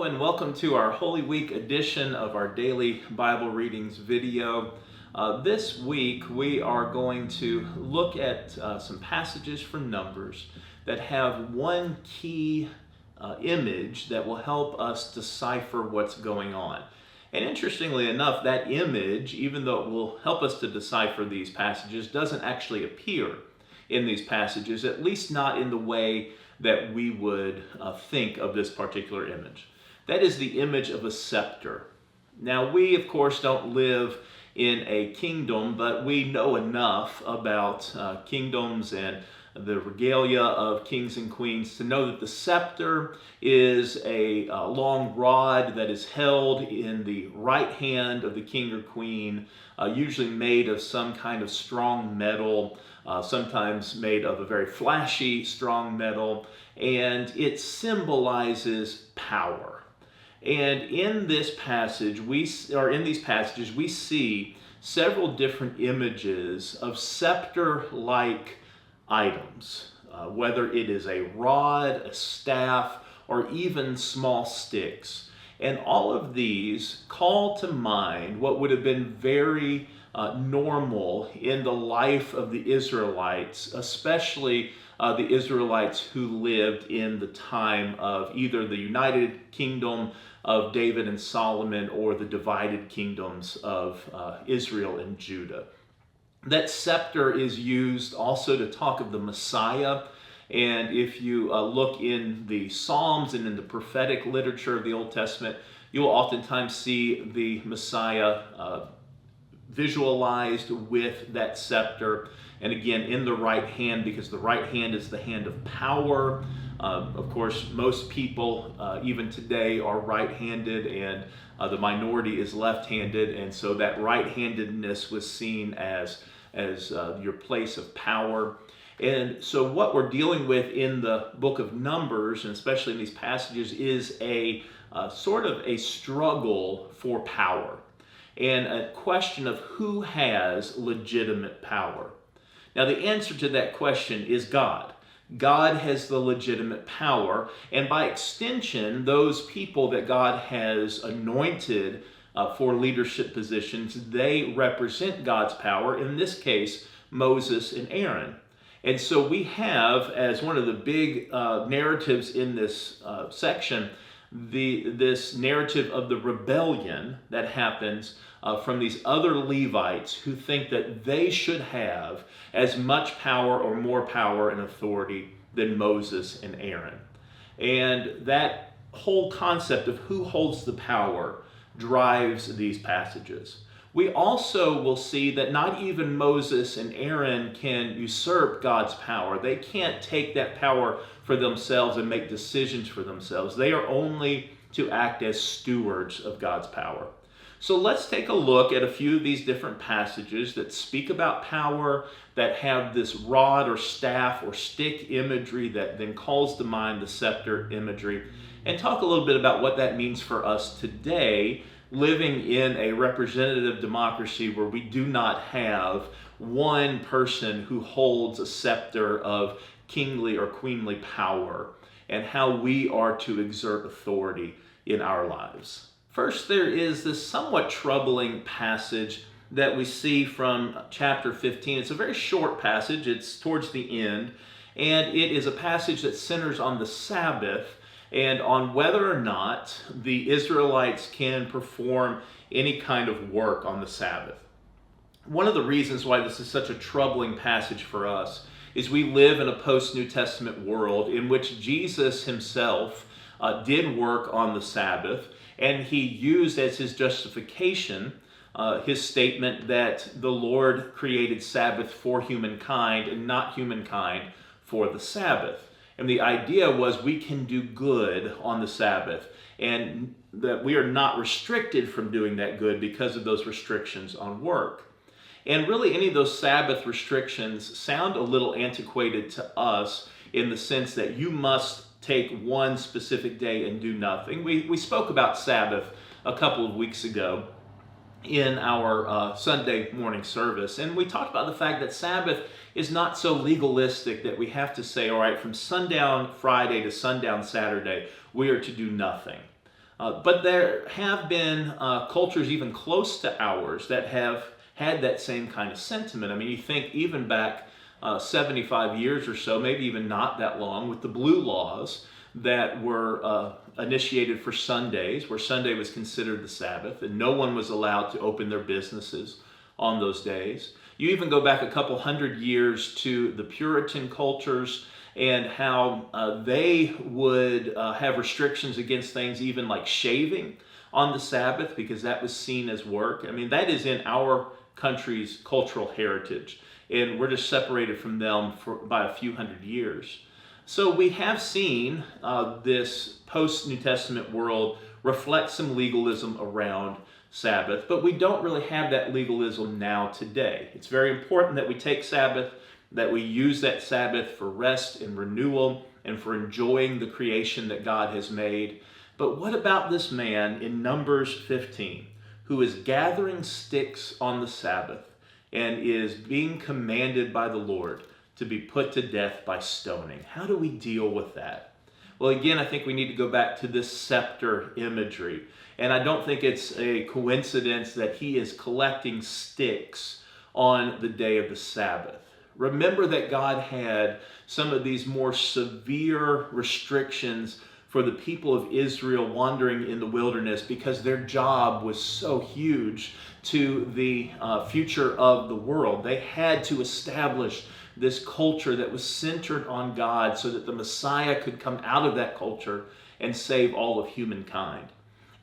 and welcome to our Holy Week edition of our daily Bible readings video. This week we are going to look at some passages from Numbers that have one key image that will help us decipher what's going on. And interestingly enough, that image, even though it will help us to decipher these passages, doesn't actually appear in these passages, at least not in the way that we would think of this particular image. That is the image of a scepter. Now, we, of course, don't live in a kingdom, but we know enough about kingdoms and the regalia of kings and queens to know that the scepter is a long rod that is held in the right hand of the king or queen, usually made of some kind of strong metal, sometimes made of a very flashy, strong metal, and it symbolizes power. And in this passage, in these passages, we see several different images of scepter-like items, whether it is a rod, a staff, or even small sticks. And all of these call to mind what would have been very normal in the life of the Israelites, especially the Israelites who lived in the time of either the United Kingdom of David and Solomon or the divided kingdoms of Israel and Judah. That scepter is used also to talk of the Messiah. And if you look in the Psalms and in the prophetic literature of the Old Testament, you will oftentimes see the Messiah visualized with that scepter, and again in the right hand, because the right hand is the hand of power. Of course, most people even today are right-handed, and the minority is left-handed, and so that right-handedness was seen as your place of power. And so what we're dealing with in the book of Numbers, and especially in these passages, is a sort of a struggle for power and a question of who has legitimate power. Now, the answer to that question is God. God has the legitimate power, and by extension, those people that God has anointed for leadership positions, they represent God's power, in this case, Moses and Aaron. And so we have, as one of the big narratives in this section, this narrative of the rebellion that happens from these other Levites who think that they should have as much power or more power and authority than Moses and Aaron. And that whole concept of who holds the power drives these passages. We also will see that not even Moses and Aaron can usurp God's power. They can't take that power for themselves and make decisions for themselves. They are only to act as stewards of God's power. So let's take a look at a few of these different passages that speak about power, that have this rod or staff or stick imagery that then calls to mind the scepter imagery, and talk a little bit about what that means for us today, living in a representative democracy where we do not have one person who holds a scepter of kingly or queenly power, and how we are to exert authority in our lives. First, there is this somewhat troubling passage that we see from chapter 15. It's a very short passage. It's towards the end, and it is a passage that centers on the Sabbath and on whether or not the Israelites can perform any kind of work on the Sabbath. One of the reasons why this is such a troubling passage for us is we live in a post-New Testament world in which Jesus himself did work on the Sabbath, and he used as his justification his statement that the Lord created Sabbath for humankind and not humankind for the Sabbath. And the idea was we can do good on the Sabbath, and that we are not restricted from doing that good because of those restrictions on work. And really, any of those Sabbath restrictions sound a little antiquated to us in the sense that you must take one specific day and do nothing. We spoke about Sabbath a couple of weeks ago in our Sunday morning service, and we talked about the fact that Sabbath is not so legalistic that we have to say, all right, from sundown Friday to sundown Saturday, we are to do nothing. But there have been cultures even close to ours that have had that same kind of sentiment. I mean, you think even back 75 years or so, maybe even not that long, with the blue laws that were initiated for Sundays, where Sunday was considered the Sabbath, and no one was allowed to open their businesses on those days. You even go back a couple hundred years to the Puritan cultures and how they would have restrictions against things even like shaving on the Sabbath because that was seen as work. I mean, that is in our country's cultural heritage, and we're just separated from them by a few hundred years. So we have seen this post-New Testament world reflect some legalism around Sabbath, but we don't really have that legalism now today. It's very important that we take Sabbath, that we use that Sabbath for rest and renewal and for enjoying the creation that God has made. But what about this man in Numbers 15 who is gathering sticks on the Sabbath and is being commanded by the Lord to be put to death by stoning? How do we deal with that? Well, again, I think we need to go back to this scepter imagery. And I don't think it's a coincidence that he is collecting sticks on the day of the Sabbath. Remember that God had some of these more severe restrictions for the people of Israel wandering in the wilderness because their job was so huge to the future of the world. They had to establish this culture that was centered on God so that the Messiah could come out of that culture and save all of humankind.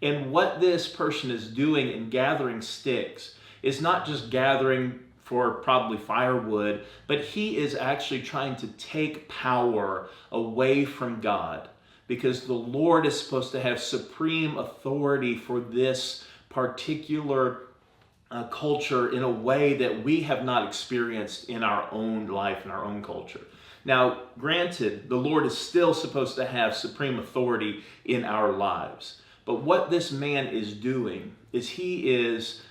And what this person is doing in gathering sticks is not just gathering for probably firewood, but he is actually trying to take power away from God because the Lord is supposed to have supreme authority for this particular culture in a way that we have not experienced in our own life, in our own culture. Now, granted, the Lord is still supposed to have supreme authority in our lives. But what this man is doing is he is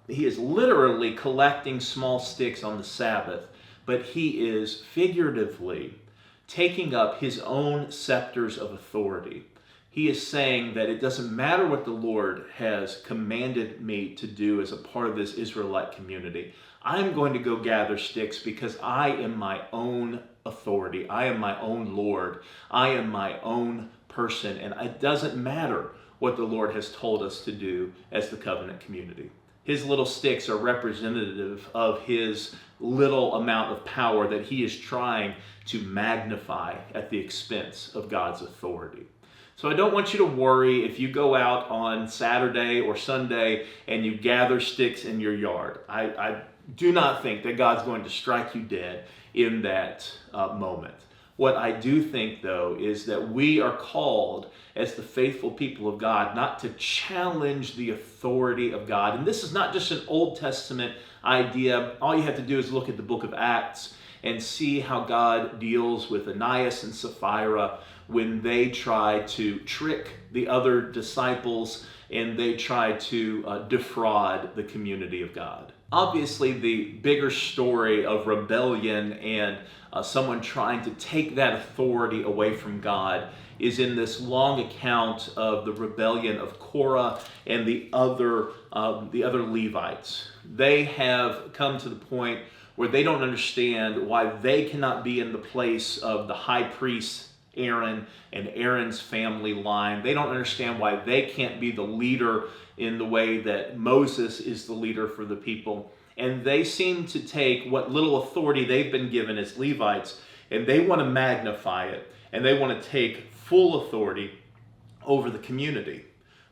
literally collecting small sticks on the Sabbath, but he is figuratively taking up his own scepters of authority. He is saying that it doesn't matter what the Lord has commanded me to do as a part of this Israelite community. I'm going to go gather sticks because I am my own authority. I am my own Lord. I am my own person. And it doesn't matter what the Lord has told us to do as the covenant community. His little sticks are representative of his little amount of power that he is trying to magnify at the expense of God's authority. So I don't want you to worry if you go out on Saturday or Sunday and you gather sticks in your yard. I do not think that God's going to strike you dead in that moment. What I do think, though, is that we are called as the faithful people of God not to challenge the authority of God. And this is not just an Old Testament idea. All you have to do is look at the book of Acts and see how God deals with Ananias and Sapphira when they try to trick the other disciples and they try to defraud the community of God. Obviously, the bigger story of rebellion and someone trying to take that authority away from God is in this long account of the rebellion of Korah and the other Levites. They have come to the point where they don't understand why they cannot be in the place of the high priest Aaron and Aaron's family line. They don't understand why they can't be the leader in the way that Moses is the leader for the people. And they seem to take what little authority they've been given as Levites and they want to magnify it and they want to take full authority over the community.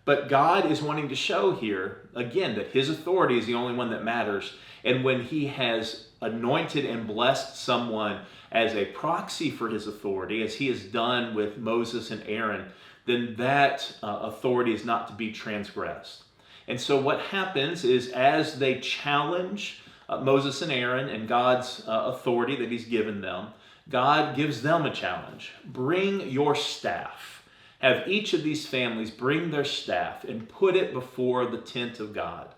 But God is wanting to show here, again, that his authority is the only one that matters. And when he has anointed and blessed someone as a proxy for his authority, as he has done with Moses and Aaron, then that authority is not to be transgressed. And so what happens is as they challenge Moses and Aaron and God's authority that he's given them, God gives them a challenge. Bring your staff. Have each of these families bring their staff and put it before the tent of God.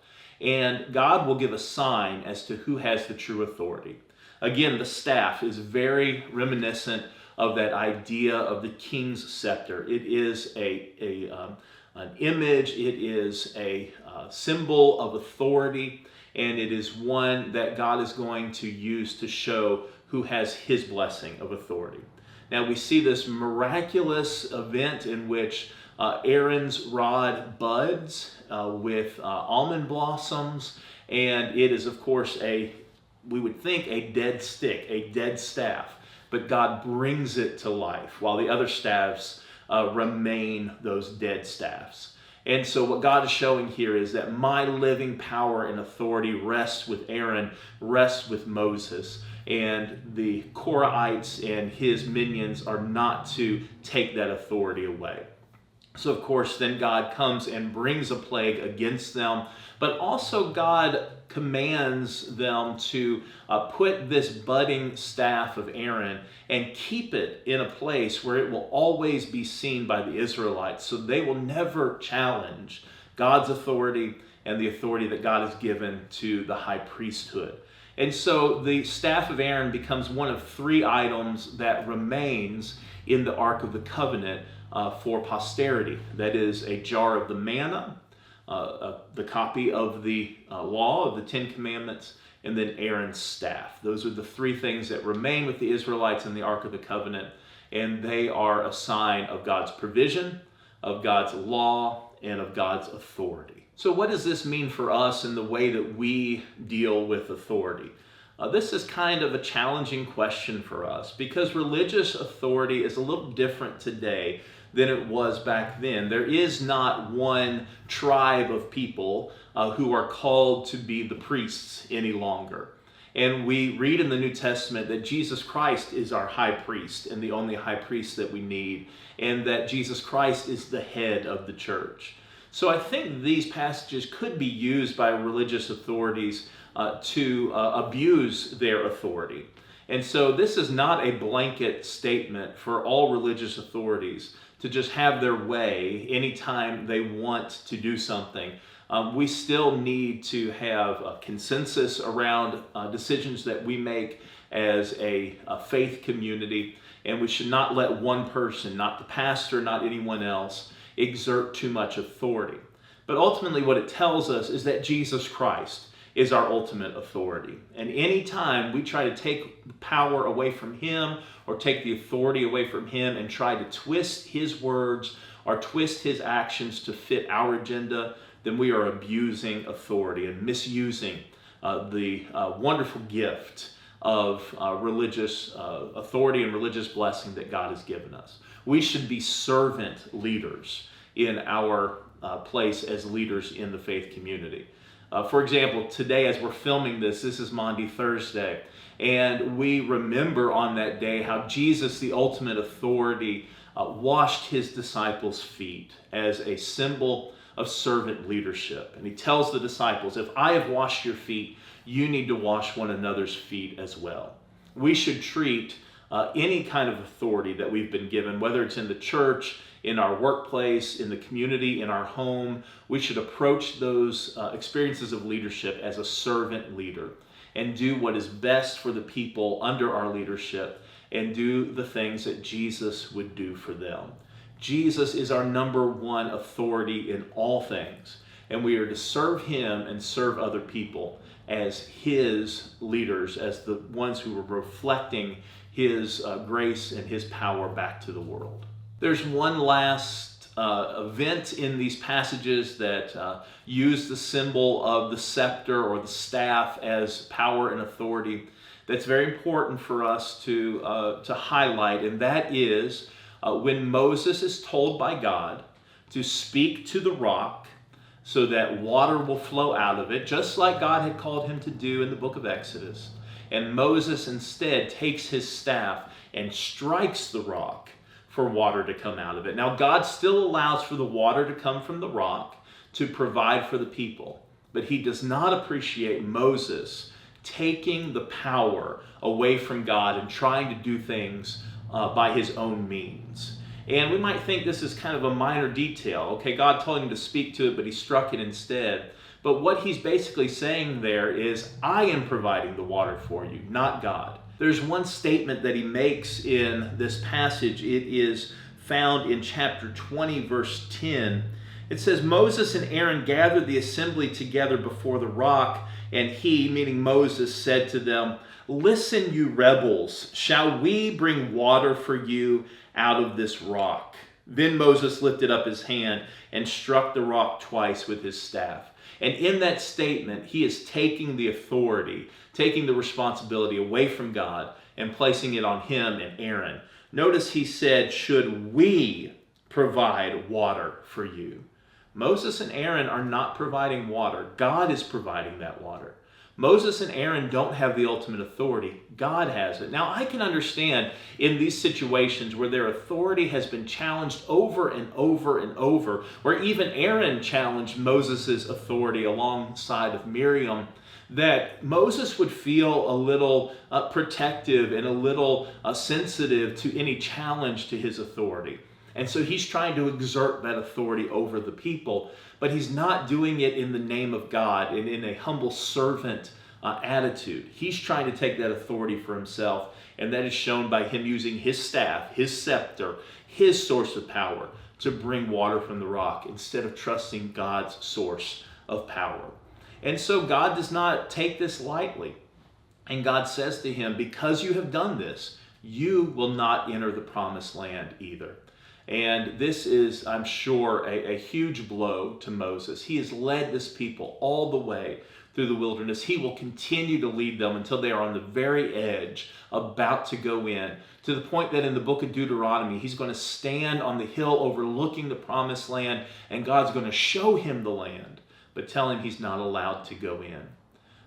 And God will give a sign as to who has the true authority. Again, the staff is very reminiscent of that idea of the king's scepter. It is a an image. It is a symbol of authority, and it is one that God is going to use to show who has his blessing of authority. Now we see this miraculous event in which Aaron's rod buds with almond blossoms, and it is, of course, we would think a dead stick, a dead staff, but God brings it to life while the other staffs remain those dead staffs. And so what God is showing here is that my living power and authority rests with Aaron, rests with Moses, and the Korahites and his minions are not to take that authority away. So of course then God comes and brings a plague against them, but also God commands them to put this budding staff of Aaron and keep it in a place where it will always be seen by the Israelites, so they will never challenge God's authority and the authority that God has given to the high priesthood. And so the staff of Aaron becomes one of three items that remains in the Ark of the Covenant for posterity. That is a jar of the manna, the copy of the law of the Ten Commandments, and then Aaron's staff. Those are the three things that remain with the Israelites in the Ark of the Covenant, and they are a sign of God's provision, of God's law, and of God's authority. So what does this mean for us in the way that we deal with authority? This is kind of a challenging question for us because religious authority is a little different today than it was back then. There is not one tribe of people who are called to be the priests any longer. And we read in the New Testament that Jesus Christ is our high priest and the only high priest that we need, and that Jesus Christ is the head of the church. So I think these passages could be used by religious authorities to abuse their authority. And so this is not a blanket statement for all religious authorities to just have their way anytime they want to do something. We still need to have a consensus around decisions that we make as a faith community, and we should not let one person, not the pastor, not anyone else, exert too much authority. But ultimately what it tells us is that Jesus Christ is our ultimate authority. And anytime we try to take power away from him or take the authority away from him and try to twist his words or twist his actions to fit our agenda, then we are abusing authority and misusing the wonderful gift of religious authority and religious blessing that God has given us. We should be servant leaders in our place as leaders in the faith community. For example, today as we're filming this is Maundy Thursday, and we remember on that day how Jesus, the ultimate authority, washed his disciples' feet as a symbol of servant leadership. And he tells the disciples, if I have washed your feet, you need to wash one another's feet as well. We should treat any kind of authority that we've been given, whether it's in the church, in our workplace, in the community, in our home, we should approach those experiences of leadership as a servant leader and do what is best for the people under our leadership and do the things that Jesus would do for them. Jesus is our number one authority in all things, and we are to serve him and serve other people as his leaders, as the ones who are reflecting his grace and his power back to the world. There's one last event in these passages that use the symbol of the scepter or the staff as power and authority that's very important for us to highlight, and that is when Moses is told by God to speak to the rock so that water will flow out of it, just like God had called him to do in the book of Exodus. And Moses instead takes his staff and strikes the rock for water to come out of it. Now, God still allows for the water to come from the rock to provide for the people, but he does not appreciate Moses taking the power away from God and trying to do things by his own means. And we might think this is kind of a minor detail. Okay, God told him to speak to it, but he struck it instead. But what he's basically saying there is, I am providing the water for you, not God. There's one statement that he makes in this passage. It is found in chapter 20, verse 10. It says, Moses and Aaron gathered the assembly together before the rock, and he, meaning Moses, said to them, "Listen, you rebels, shall we bring water for you out of this rock?" Then Moses lifted up his hand and struck the rock twice with his staff. And in that statement, he is taking the authority, taking the responsibility away from God and placing it on him and Aaron. Notice he said, "Should we provide water for you?" Moses and Aaron are not providing water. God is providing that water. Moses and Aaron don't have the ultimate authority. God has it. Now, I can understand in these situations where their authority has been challenged over and over and over, where even Aaron challenged Moses' authority alongside of Miriam, that Moses would feel a little protective and a little sensitive to any challenge to his authority. And so he's trying to exert that authority over the people, but he's not doing it in the name of God and in a humble servant attitude. He's trying to take that authority for himself, and that is shown by him using his staff, his scepter, his source of power to bring water from the rock instead of trusting God's source of power. And so God does not take this lightly. And God says to him, because you have done this, you will not enter the promised land either. And this is, I'm sure, a huge blow to Moses. He has led this people all the way through the wilderness. He will continue to lead them until they are on the very edge, about to go in, to the point that in the book of Deuteronomy, he's going to stand on the hill overlooking the promised land, and God's going to show him the land, but tell him he's not allowed to go in.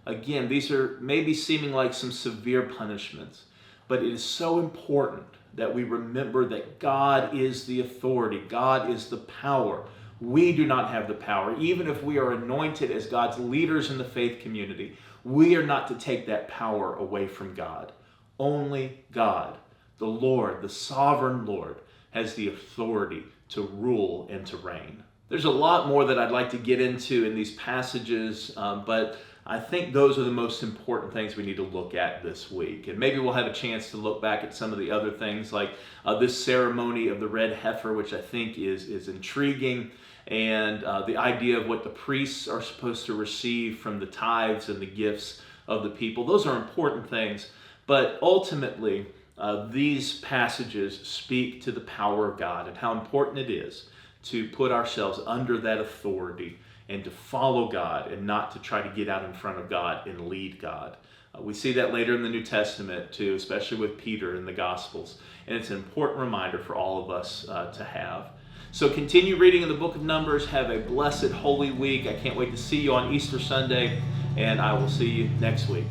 Again, these are maybe seeming like some severe punishments, but it is so important that we remember that God is the authority. God is the power. We do not have the power. Even if we are anointed as God's leaders in the faith community, we are not to take that power away from God. Only God, the Lord, the sovereign Lord, has the authority to rule and to reign. There's a lot more that I'd like to get into in these passages, but I think those are the most important things we need to look at this week. And maybe we'll have a chance to look back at some of the other things, like this ceremony of the red heifer, which I think is intriguing, and the idea of what the priests are supposed to receive from the tithes and the gifts of the people. Those are important things, but ultimately these passages speak to the power of God and how important it is to put ourselves under that authority and to follow God and not to try to get out in front of God and lead God. We see that later in the New Testament too, especially with Peter in the Gospels. And it's an important reminder for all of us to have. So continue reading in the book of Numbers. Have a blessed Holy Week. I can't wait to see you on Easter Sunday, and I will see you next week.